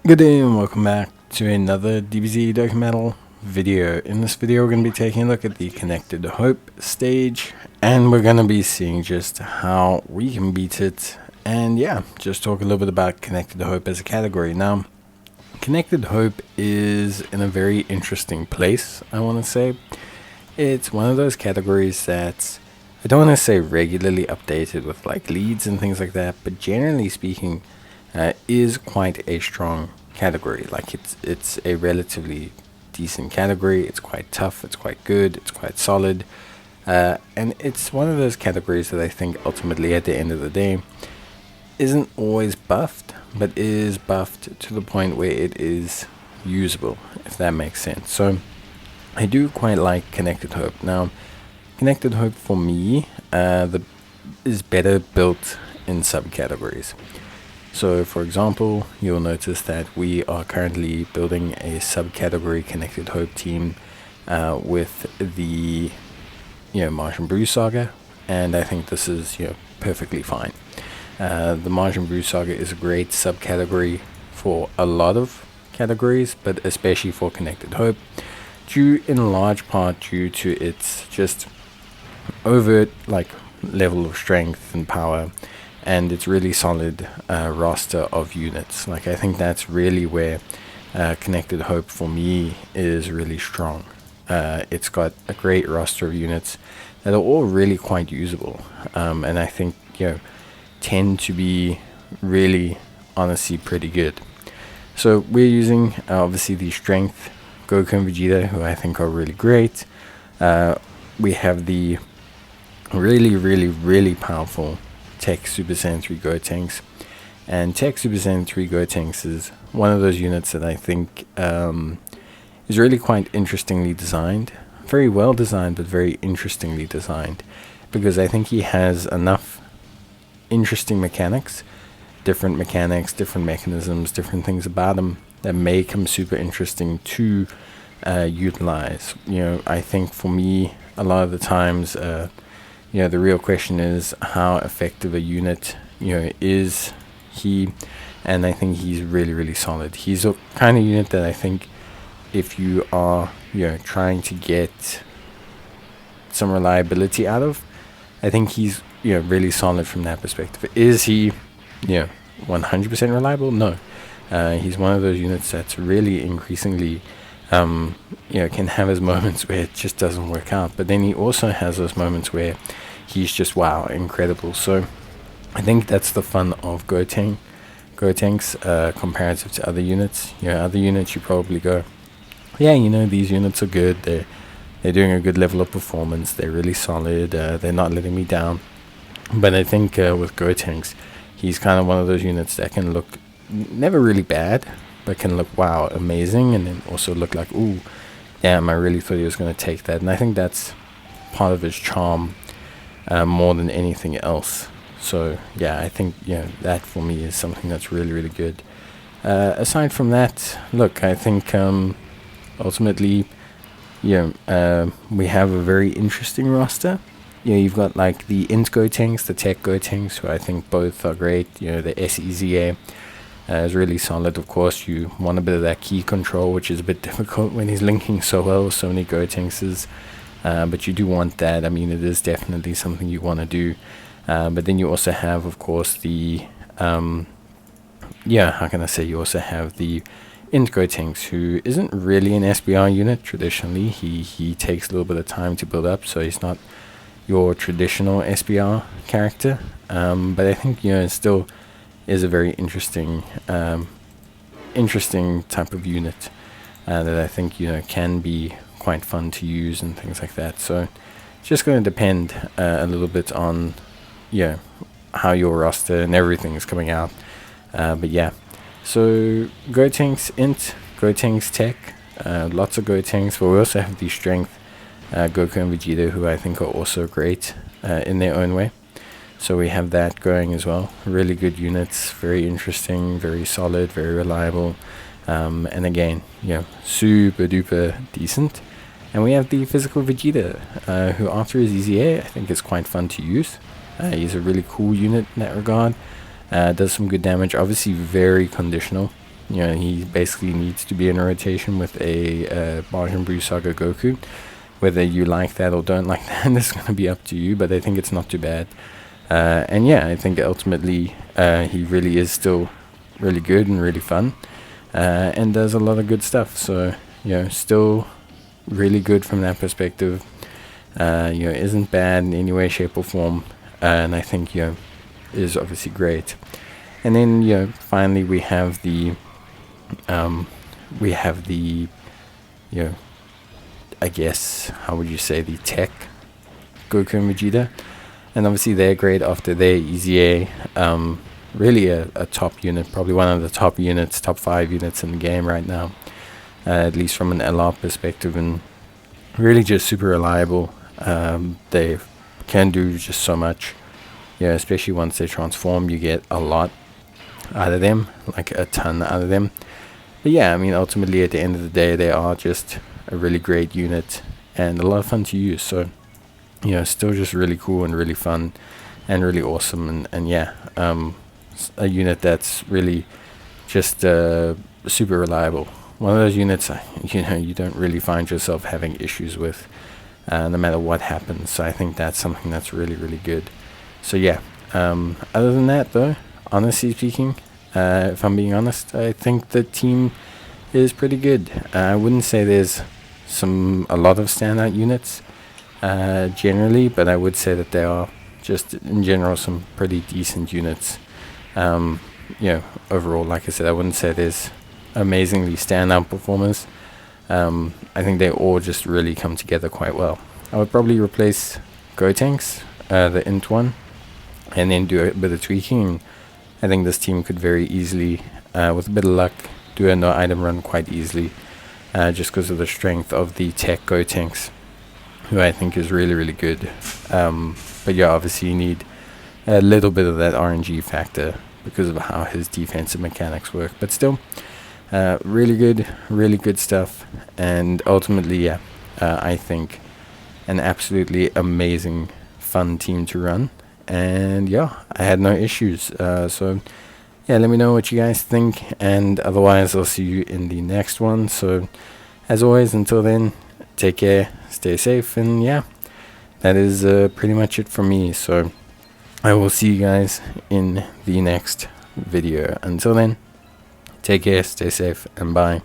Good day and welcome back to another DBZ Dokkan Metal video. In this video we're going to be taking a look at the Connected Hope stage, and we're going to be seeing just how we can beat it, and yeah, just talk a little bit about Connected Hope as a category. Now, Connected Hope is in a very interesting place, I want to say. It's one of those categories that I don't want to say regularly updated with like leads and things like that, but generally speaking, is quite a strong category. Like it's a relatively decent category. It's quite tough. It's quite good. It's quite solid, and it's one of those categories that I think ultimately, at the end of the day, isn't always buffed, but is buffed to the point where it is usable, if that makes sense. So I do quite like Connected Hope. Now, Connected Hope for me is better built in subcategories. So, for example, you'll notice that we are currently building a subcategory Connected Hope team with the Martian Brew Saga, and I think this is perfectly fine. The Martian Brew Saga is a great subcategory for a lot of categories, but especially for Connected Hope, due in large part due to its just overt level of strength and power, and it's really solid roster of units. Like, I think that's really where Connected Hope for me is really strong. It's got a great roster of units that are all really quite usable, and I think tend to be really honestly pretty good. So we're using obviously the strength Goku and Vegeta, who I think are really great. We have the really powerful Tech Super Saiyan 3 Goatenks, and Tech Super Saiyan 3 Goatenks is one of those units that I think is really quite interestingly designed. Very well designed, but very interestingly designed, because I think he has enough interesting mechanics, different mechanisms, different things about him that make him super interesting to utilize. I think for me, a lot of the times, the real question is how effective a unit is he, and I think he's really solid. He's a kind of unit that I think if you are trying to get some reliability out of, I think he's really solid from that perspective. Is he 100% reliable? No. He's one of those units that's really increasingly can have his moments where it just doesn't work out, but then he also has those moments where he's just wow, incredible. So I think that's the fun of Goatenks comparative to other units. Other units you probably go, these units are good, they're doing a good level of performance, they're really solid, they're not letting me down. But I think with Goatenks, he's kind of one of those units that can look never really bad, but can look wow, amazing, and then also look like, ooh, damn, I really thought he was going to take that. And I think that's part of his charm more than anything else. So yeah, I think that for me is something that's really good. Aside from that, look, I think ultimately we have a very interesting roster. You've got like the Int Goatenks, the Tech Goatenks, who I think both are great. The SEZA is really solid. Of course, you want a bit of that key control, which is a bit difficult when he's linking so well with so many Goatenkses, but you do want that. I mean, it is definitely something you want to do. But then you also have, of course, the you also have the Int Goatenks, who isn't really an SBR unit traditionally. He takes a little bit of time to build up, so he's not your traditional SBR character, but I think it still is a very interesting type of unit that I think can be quite fun to use and things like that. So it's just going to depend a little bit on how your roster and everything is coming out, but yeah. So Goatenks Int, Goatenks Tech, lots of Goatenks, but we also have the strength Goku and Vegeta, who I think are also great in their own way. So we have that going as well. Really good units, very interesting, very solid, very reliable, and again, super duper decent. And we have the physical Vegeta, who after his EZA, I think is quite fun to use. He's a really cool unit in that regard. Does some good damage, obviously very conditional. You know, he basically needs to be in a rotation with a Majin Buu Saga Goku. Whether you like that or don't like that, it's going to be up to you, but I think it's not too bad. And yeah, I think ultimately he really is still really good and really fun, and does a lot of good stuff. So, you know, still really good from that perspective. You know, isn't bad in any way, shape, or form, and I think, you know, is obviously great. And then, you know, finally we have the you know, I guess, how would you say, the tech Goku and Vegeta. And obviously they're great after their EZA. Really a top unit, probably one of the top units, top 5 units in the game right now, at least from an LR perspective, and really just super reliable. They can do just so much, yeah, especially once they transform. You get a lot out of them, like a ton out of them. But yeah, I mean, ultimately at the end of the day, they are just a really great unit and a lot of fun to use. So, you know, still just really cool and really fun and really awesome. And yeah, a unit that's really just super reliable. One of those units, you know, you don't really find yourself having issues with, no matter what happens. So I think that's something that's really, really good. So yeah, other than that though, honestly speaking, if I'm being honest, I think the team is pretty good. I wouldn't say there's a lot of standout units generally, but I would say that there are just in general some pretty decent units. You know, overall, like I said, I wouldn't say there's amazingly standout performers. I think they all just really come together quite well. I would probably replace Goatenks, the int one, and then do a bit of tweaking. I think this team could very easily, with a bit of luck, do a no item run quite easily, just because of the strength of the tech Goatenks, who I think is really, really good. But yeah, obviously you need a little bit of that RNG factor because of how his defensive mechanics work. But still, really good stuff. And ultimately, yeah, I think an absolutely amazing, fun team to run. And yeah, I had no issues. So yeah, let me know what you guys think. And otherwise, I'll see you in the next one. So as always, until then, take care, stay safe, and yeah, that is pretty much it for me. So I will see you guys in the next video. Until then, take care, stay safe, and bye.